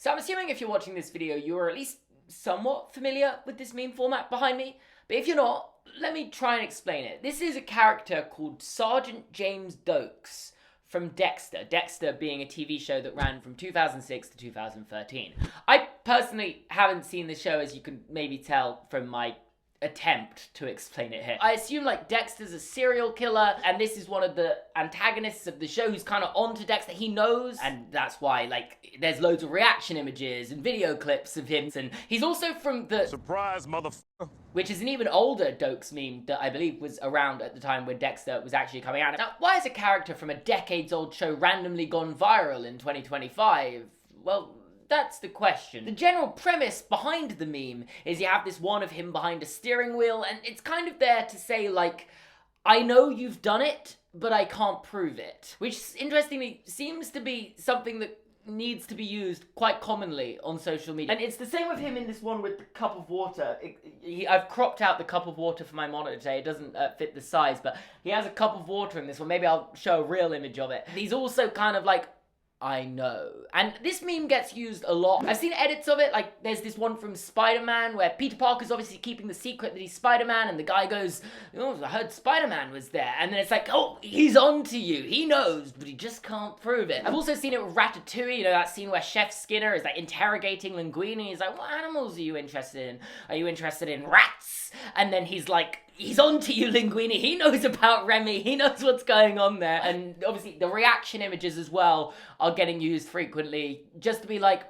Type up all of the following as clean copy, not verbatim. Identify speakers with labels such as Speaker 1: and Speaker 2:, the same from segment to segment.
Speaker 1: So I'm assuming if you're watching this video, you're at least somewhat familiar with this meme format behind me. But if you're not, let me try and explain it. This is a character called Sergeant James Doakes from Dexter. Dexter being a TV show that ran from 2006 to 2013. I personally haven't seen the show, as you can maybe tell from my attempt to explain it here. I assume like Dexter's a serial killer and this is one of the antagonists of the show who's kind of onto Dexter. He knows, and that's why like there's loads of reaction images and video clips of him. And he's also from the
Speaker 2: surprise motherfucker,
Speaker 1: which is an even older Doakes meme that I believe was around at the time when Dexter was actually coming out. Now, why is a character from a decades-old show randomly gone viral in 2025? Well, that's the question. The general premise behind the meme is you have this one of him behind a steering wheel, and it's kind of there to say, like, I know you've done it, but I can't prove it. Which, interestingly, seems to be something that needs to be used quite commonly on social media. And it's the same with him in this one with the cup of water. I've cropped out the cup of water for my monitor today. It doesn't fit the size, but he has a cup of water in this one. Maybe I'll show a real image of it. He's also kind of like, I know. And this meme gets used a lot. I've seen edits of it, like there's this one from Spider-Man where Peter Parker's obviously keeping the secret that he's Spider-Man, and the guy goes, oh, I heard Spider-Man was there. And then it's like, oh, he's onto you. He knows, but he just can't prove it. I've also seen it with Ratatouille, you know, that scene where Chef Skinner is like interrogating Linguini. He's like, what animals are you interested in? Are you interested in rats? And then he's like, he's onto you, Linguini. He knows about Remy. He knows what's going on there. And obviously the reaction images as well are getting used frequently just to be like,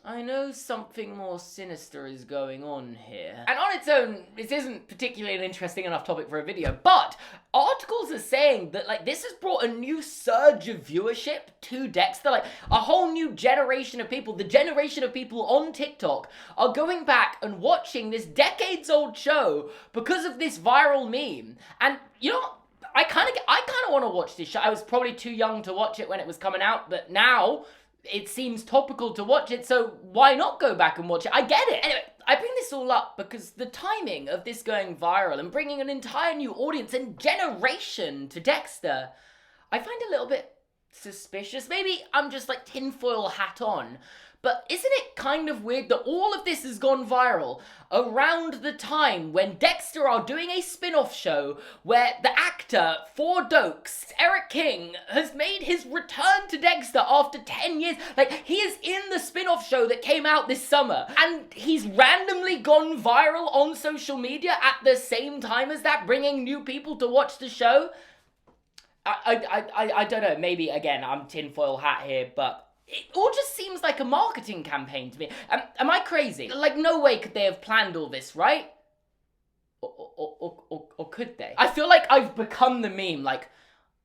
Speaker 1: I know something more sinister is going on here. And on its own, this isn't particularly an interesting enough topic for a video, but articles are saying that like this has brought a new surge of viewership to Dexter. Like a whole new generation of people, the generation of people on TikTok are going back and watching this decades-old show because of this viral meme. And you know, I kind of want to watch this show. I was probably too young to watch it when it was coming out, but now it seems topical to watch it, so why not go back and watch it? I get it. Anyway, I bring this all up because the timing of this going viral and bringing an entire new audience and generation to Dexter, I find a little bit suspicious. Maybe I'm just like tinfoil hat on, but isn't it kind of weird that all of this has gone viral around the time when Dexter are doing a spin-off show where the actor for Doakes, Eric King, has made his return to Dexter after 10 years. Like, he is in the spin-off show that came out this summer, and he's randomly gone viral on social media at the same time as that, bringing new people to watch the show? I don't know, maybe, again, I'm tinfoil hat here, but it all just seems like a marketing campaign to me. Am I crazy? Like, no way could they have planned all this, right? Or could they? I feel like I've become the meme. Like,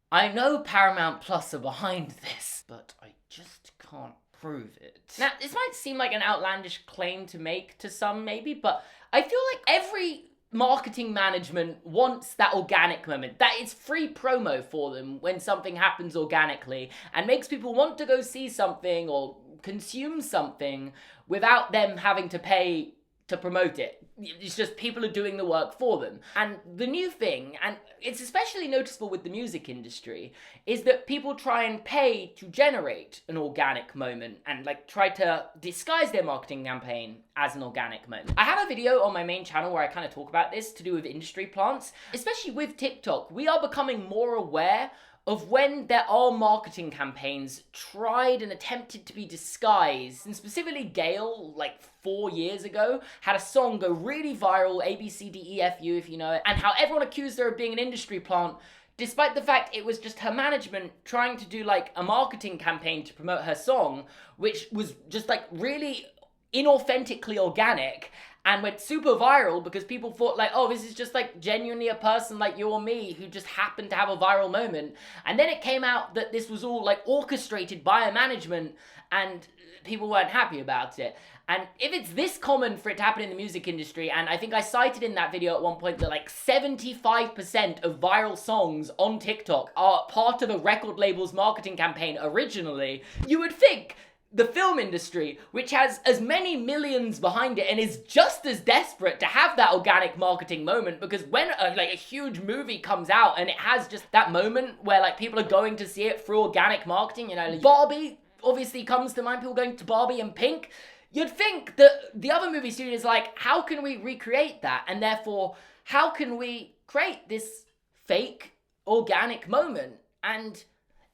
Speaker 1: I know Paramount Plus are behind this, but I just can't prove it. Now, this might seem like an outlandish claim to make to some, maybe, but I feel like every marketing management wants that organic moment, that it's free promo for them when something happens organically and makes people want to go see something or consume something without them having to pay to promote it. It's just people are doing the work for them. And the new thing, and it's especially noticeable with the music industry, is that people try and pay to generate an organic moment and like try to disguise their marketing campaign as an organic moment. I have a video on my main channel where I kind of talk about this to do with industry plants. Especially with TikTok, we are becoming more aware of when there are marketing campaigns tried and attempted to be disguised. And specifically Gale, like 4 years ago, had a song go really viral, ABCDEFU if you know it, and how everyone accused her of being an industry plant, despite the fact it was just her management trying to do like a marketing campaign to promote her song, which was just like really inauthentically organic and went super viral because people thought like, oh, this is just like genuinely a person like you or me who just happened to have a viral moment. And then it came out that this was all like orchestrated by a management and people weren't happy about it. And if it's this common for it to happen in the music industry, and I think I cited in that video at one point that like 75% of viral songs on TikTok are part of a record label's marketing campaign originally, you would think the film industry, which has as many millions behind it and is just as desperate to have that organic marketing moment, because when a huge movie comes out and it has just that moment where like people are going to see it through organic marketing, you know, like Barbie obviously comes to mind, people going to Barbie and Pink. You'd think that the other movie studios like, how can we recreate that? And therefore, how can we create this fake organic moment? And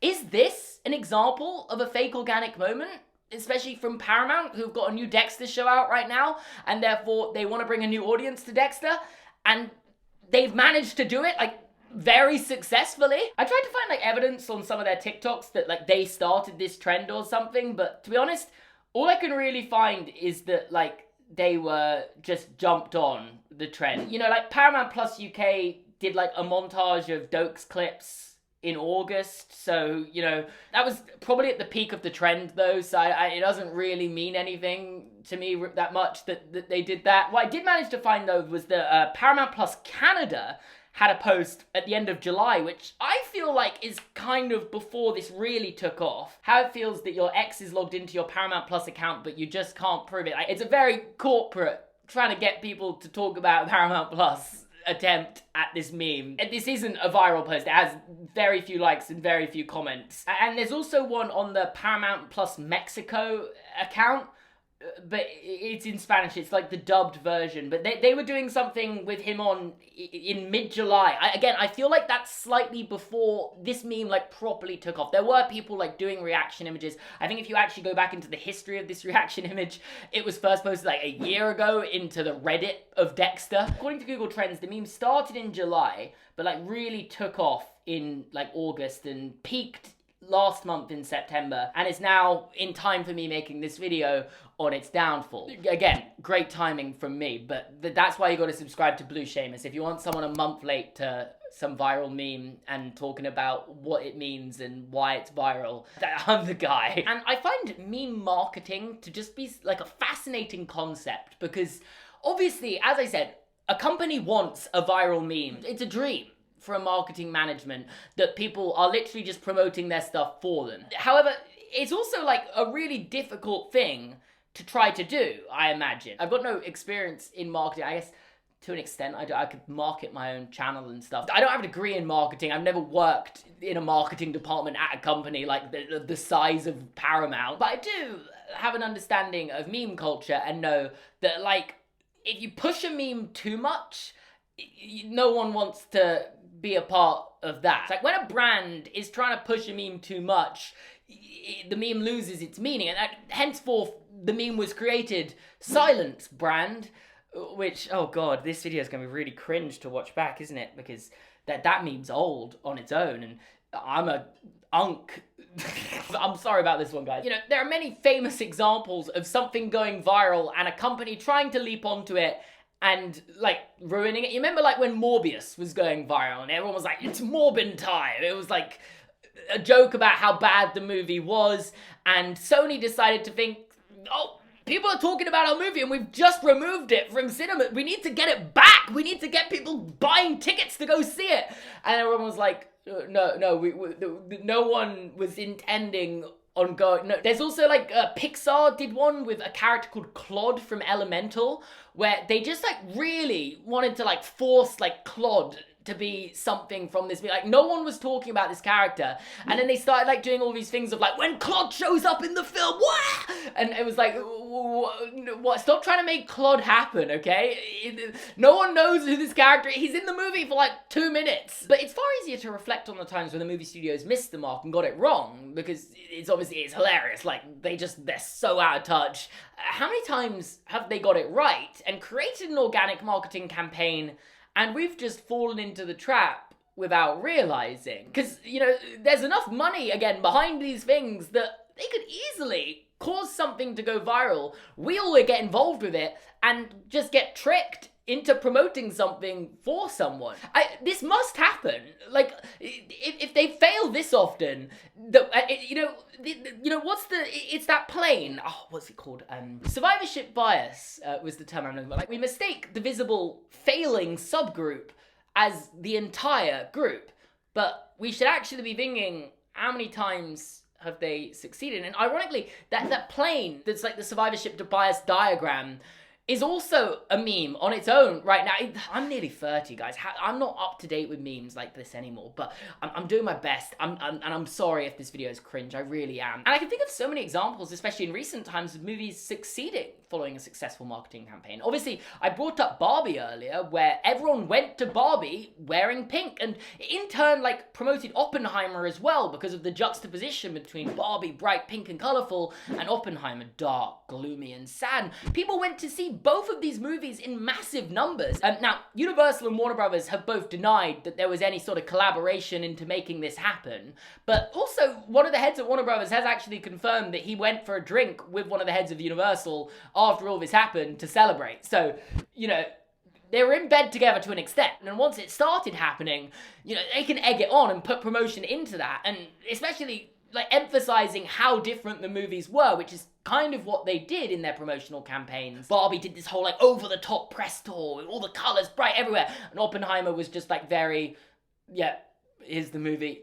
Speaker 1: is this an example of a fake organic moment? Especially from Paramount, who've got a new Dexter show out right now, and therefore they want to bring a new audience to Dexter, and they've managed to do it, like, very successfully. I tried to find, like, evidence on some of their TikToks that, like, they started this trend or something, but to be honest, all I can really find is that, like, they were just jumped on the trend. You know, like, Paramount Plus UK did, like, a montage of Doakes clips in August, so, you know, that was probably at the peak of the trend, though, so it doesn't really mean anything to me that much that they did that. What I did manage to find, though, was that Paramount Plus Canada had a post at the end of July, which I feel like is kind of before this really took off. How it feels that your ex is logged into your Paramount Plus account, but you just can't prove it. Like, it's a very corporate, trying to get people to talk about Paramount Plus attempt at this meme. This isn't a viral post. It has very few likes and very few comments. And there's also one on the Paramount Plus Mexico account, but it's in Spanish. It's like the dubbed version. But they were doing something with him in mid-July. Again, I feel like that's slightly before this meme like properly took off. There were people like doing reaction images. I think if you actually go back into the history of this reaction image, it was first posted like a year ago into the Reddit of Dexter. According to Google Trends, the meme started in July, but like really took off in like August and peaked last month in September, and is now in time for me making this video on its downfall. Again, great timing from me, but that's why you got to subscribe to Blue Seamus. If you want someone a month late to some viral meme and talking about what it means and why it's viral, I'm the guy. And I find meme marketing to just be like a fascinating concept, because obviously, as I said, a company wants a viral meme. It's a dream for a marketing management that people are literally just promoting their stuff for them. However, it's also like a really difficult thing to try to do, I imagine. I've got no experience in marketing. I guess to an extent I could market my own channel and stuff. I don't have a degree in marketing. I've never worked in a marketing department at a company like the size of Paramount. But I do have an understanding of meme culture and know that, like, if you push a meme too much, no one wants to be a part of that. It's like when a brand is trying to push a meme too much, the meme loses its meaning, and henceforth the meme was created. Silence, brand. Which, oh god, this video is going to be really cringe to watch back, isn't it? Because that meme's old on its own, and I'm a unk. I'm sorry about this one, guys. You know, there are many famous examples of something going viral and a company trying to leap onto it and, like, ruining it. You remember, like, when Morbius was going viral and everyone was like, it's Morbin time. It was, like, a joke about how bad the movie was, and Sony decided to think, oh, people are talking about our movie and we've just removed it from cinema. We need to get it back. We need to get people buying tickets to go see it. And everyone was like, no, no one was intending on going. No. There's also like Pixar did one with a character called Clod from Elemental, where they just like really wanted to like force like Clod to be something from this. Like, no one was talking about this character, and then they started like doing all these things of like, when Clod shows up in the film, what? And it was like, what? Stop trying to make Clod happen, okay? No one knows who this character is. He's in the movie for like 2 minutes. But it's far easier to reflect on the times when the movie studios missed the mark and got it wrong, because it's hilarious. Like, they're so out of touch. How many times have they got it right and created an organic marketing campaign, and we've just fallen into the trap without realizing? Because, you know, there's enough money, again, behind these things that they could easily cause something to go viral. We all get involved with it and just get tricked into promoting something for someone. This must happen. Like, if they fail this often, it's that plane. Oh, what's it called? Survivorship bias was the term I'm looking for. Like, we mistake the visible failing subgroup as the entire group, but we should actually be thinking, how many times have they succeeded? And ironically, that plane that's like the survivorship bias diagram is also a meme on its own right now. I'm nearly 30, guys. I'm not up to date with memes like this anymore, but I'm doing my best. And I'm sorry if this video is cringe. I really am. And I can think of so many examples, especially in recent times, of movies succeeding following a successful marketing campaign. Obviously, I brought up Barbie earlier, where everyone went to Barbie wearing pink, and in turn, like, promoted Oppenheimer as well because of the juxtaposition between Barbie, bright pink and colourful, and Oppenheimer, dark, gloomy and sad. People went to see both of these movies in massive numbers. Now, Universal and Warner Brothers have both denied that there was any sort of collaboration into making this happen, but also one of the heads of Warner Brothers has actually confirmed that he went for a drink with one of the heads of Universal after all this happened to celebrate. So, you know, they were in bed together to an extent, and once it started happening, you know, they can egg it on and put promotion into that, and especially like emphasizing how different the movies were, which is kind of what they did in their promotional campaigns. Barbie did this whole like over-the-top press tour with all the colors bright everywhere, and Oppenheimer was just like very, yeah, here's the movie.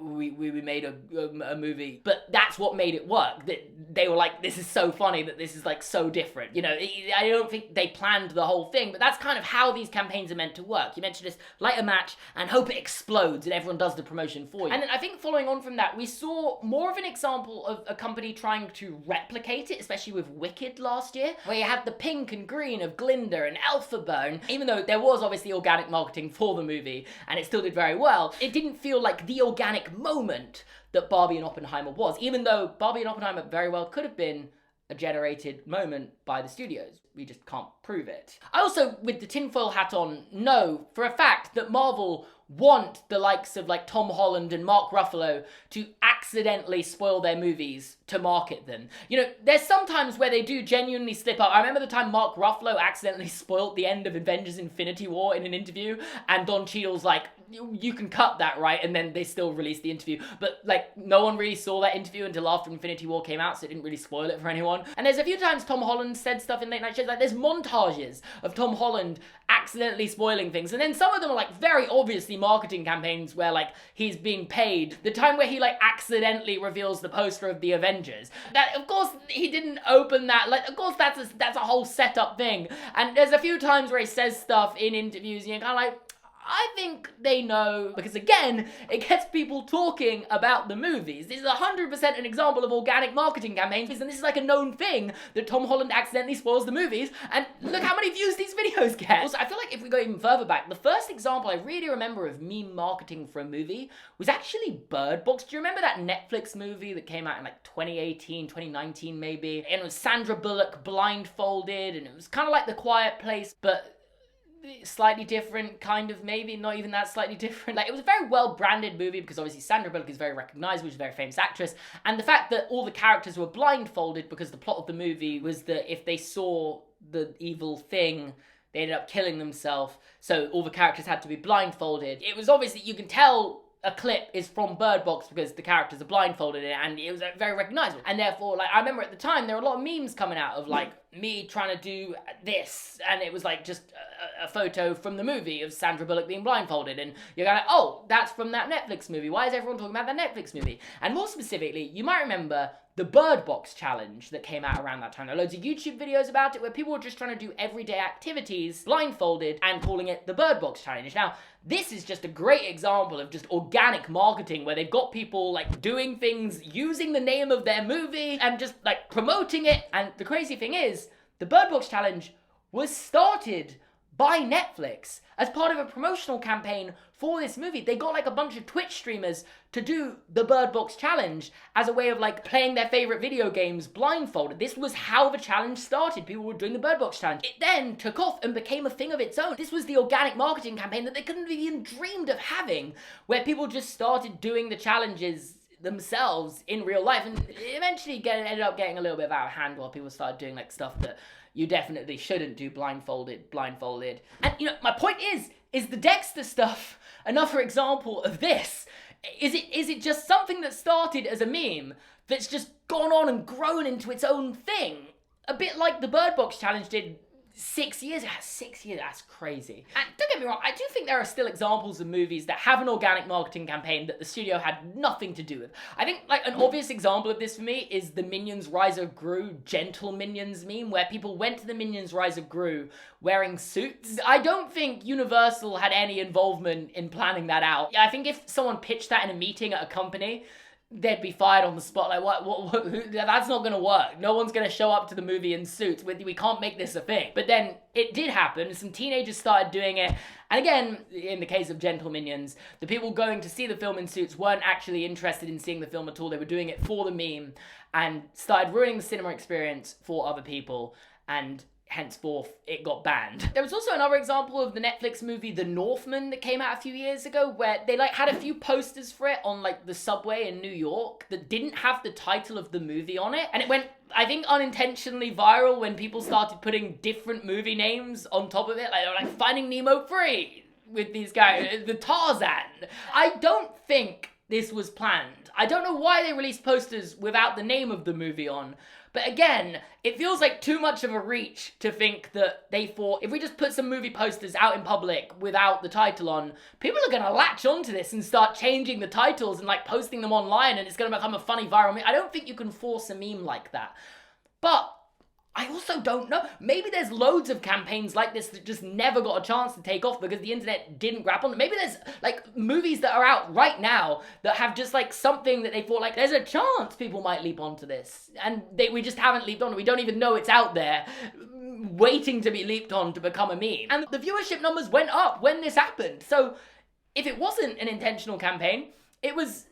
Speaker 1: We made a movie, but that's what made it work. They were like, this is so funny that this is like so different. You know, I don't think they planned the whole thing, but that's kind of how these campaigns are meant to work. You meant to just light a match and hope it explodes and everyone does the promotion for you. And then I think following on from that, we saw more of an example of a company trying to replicate it, especially with Wicked last year, where you had the pink and green of Glinda and Elphaba, and even though there was obviously organic marketing for the movie and it still did very well, it didn't feel like the organic moment that Barbie and Oppenheimer was, even though Barbie and Oppenheimer very well could have been a generated moment by the studios. We just can't prove it. I also, with the tinfoil hat on, know for a fact that Marvel want the likes of like Tom Holland and Mark Ruffalo to accidentally spoil their movies to market them. You know, there's some times where they do genuinely slip up. I remember the time Mark Ruffalo accidentally spoiled the end of Avengers Infinity War in an interview, and Don Cheadle's like, you can cut that, right? And then they still released the interview. But like, no one really saw that interview until after Infinity War came out, so it didn't really spoil it for anyone. And there's a few times Tom Holland said stuff in late night shows, like there's montages of Tom Holland accidentally spoiling things. And then some of them are like very obviously marketing campaigns where like he's being paid. The time where he like accidentally reveals the poster of the Avengers. That, of course, he didn't open that. Like, of course, that's a whole setup thing. And there's a few times where he says stuff in interviews and you're kind of like, I think they know, because again, it gets people talking about the movies. This is 100% an example of organic marketing campaigns, and this is like a known thing that Tom Holland accidentally spoils the movies, and look how many views these videos get. Also, I feel like if we go even further back, the first example I really remember of meme marketing for a movie was actually Bird Box. Do you remember that Netflix movie that came out in like 2018, 2019 maybe? And it was Sandra Bullock blindfolded, and it was kind of like The Quiet Place, but slightly different, kind of, maybe not even that slightly different. Like, it was a very well branded movie because obviously Sandra Bullock is very recognizable, she's a very famous actress, and the fact that all the characters were blindfolded because the plot of the movie was that if they saw the evil thing, they ended up killing themselves, so all the characters had to be blindfolded. It was obviously, you can tell a clip is from Bird Box because the characters are blindfolded in it, and it was very recognizable. And therefore, like, I remember at the time there were a lot of memes coming out of like me trying to do this, and it was like just a photo from the movie of Sandra Bullock being blindfolded, and you're going, oh, that's from that Netflix movie. Why is everyone talking about that Netflix movie? And more specifically, you might remember the Bird Box challenge that came out around that time. There are loads of YouTube videos about it where people were just trying to do everyday activities blindfolded and calling it the Bird Box challenge. Now, this is just a great example of just organic marketing where they've got people like doing things using the name of their movie and just like promoting it. And the crazy thing is, the Bird Box challenge was started by Netflix as part of a promotional campaign for this movie. They got like a bunch of Twitch streamers to do the Bird Box challenge as a way of like playing their favorite video games blindfolded. This was how the challenge started. People were doing the Bird Box challenge. It then took off and became a thing of its own. This was the organic marketing campaign that they couldn't have even dreamed of having, where people just started doing the challenges themselves in real life, and eventually ended up getting a little bit out of hand while people started doing like stuff that you definitely shouldn't do blindfolded. And you know, my point is the Dexter stuff another example of this? Is it just something that started as a meme that's just gone on and grown into its own thing? A bit like the Bird Box challenge did 6 years? 6 years, that's crazy. And don't get me wrong, I do think there are still examples of movies that have an organic marketing campaign that the studio had nothing to do with. I think like an obvious example of this for me is the Minions Rise of Gru Gentleminions meme, where people went to the Minions Rise of Gru wearing suits. I don't think Universal had any involvement in planning that out. I think if someone pitched that in a meeting at a company, they'd be fired on the spot. Like, that's not gonna work. No one's gonna show up to the movie in suits. We can't make this a thing. But then it did happen. Some teenagers started doing it. And again, in the case of Gentleminions, the people going to see the film in suits weren't actually interested in seeing the film at all. They were doing it for the meme and started ruining the cinema experience for other people. And henceforth, it got banned. There was also another example of the Netflix movie The Northman that came out a few years ago, where they like had a few posters for it on like the subway in New York that didn't have the title of the movie on it, and it went, I think, unintentionally viral when people started putting different movie names on top of it, like they were like Finding Nemo 3 with these guys, the Tarzan. I don't think this was planned. I don't know why they released posters without the name of the movie on. But again, it feels like too much of a reach to think that they thought, if we just put some movie posters out in public without the title on, people are going to latch onto this and start changing the titles and like posting them online, and it's going to become a funny viral meme. I don't think you can force a meme like that. But I also don't know. Maybe there's loads of campaigns like this that just never got a chance to take off because the internet didn't grab on them. Maybe there's like movies that are out right now that have just like something that they thought like there's a chance people might leap onto this, and we just haven't leaped on it. We don't even know it's out there waiting to be leaped on to become a meme. And the viewership numbers went up when this happened. So if it wasn't an intentional campaign, it was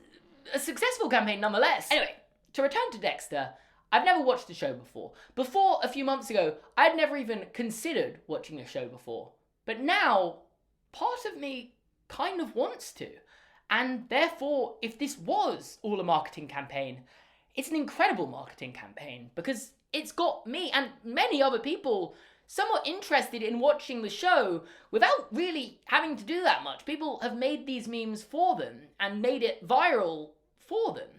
Speaker 1: a successful campaign nonetheless. Anyway, to return to Dexter, I've never watched the show before. Before, a few months ago, I'd never even considered watching a show before. But now, part of me kind of wants to. And therefore, if this was all a marketing campaign, it's an incredible marketing campaign because it's got me and many other people somewhat interested in watching the show without really having to do that much. People have made these memes for them and made it viral for them.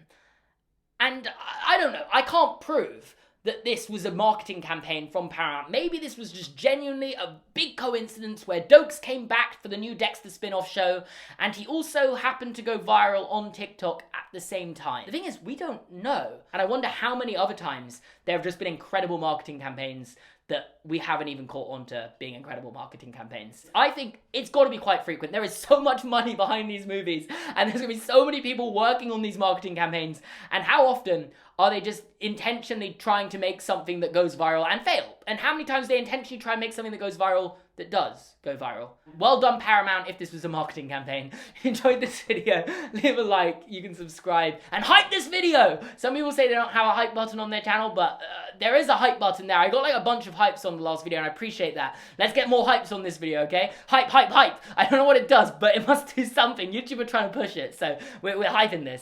Speaker 1: And I don't know, I can't prove that this was a marketing campaign from Paramount. Maybe this was just genuinely a big coincidence where Doakes came back for the new Dexter spin-off show, and he also happened to go viral on TikTok at the same time. The thing is, we don't know, and I wonder how many other times there have just been incredible marketing campaigns that we haven't even caught on to being incredible marketing campaigns. I think it's got to be quite frequent. There is so much money behind these movies, and there's going to be so many people working on these marketing campaigns, and how often are they just intentionally trying to make something that goes viral and fail? And how many times they intentionally try and make something that goes viral that does go viral? Well done, Paramount, if this was a marketing campaign. If you enjoyed this video, leave a like, you can subscribe, and hype this video! Some people say they don't have a hype button on their channel, but there is a hype button there. I got like a bunch of hypes on the last video, and I appreciate that. Let's get more hypes on this video, okay? Hype, hype, hype! I don't know what it does, but it must do something. YouTube are trying to push it, so we're hyping this.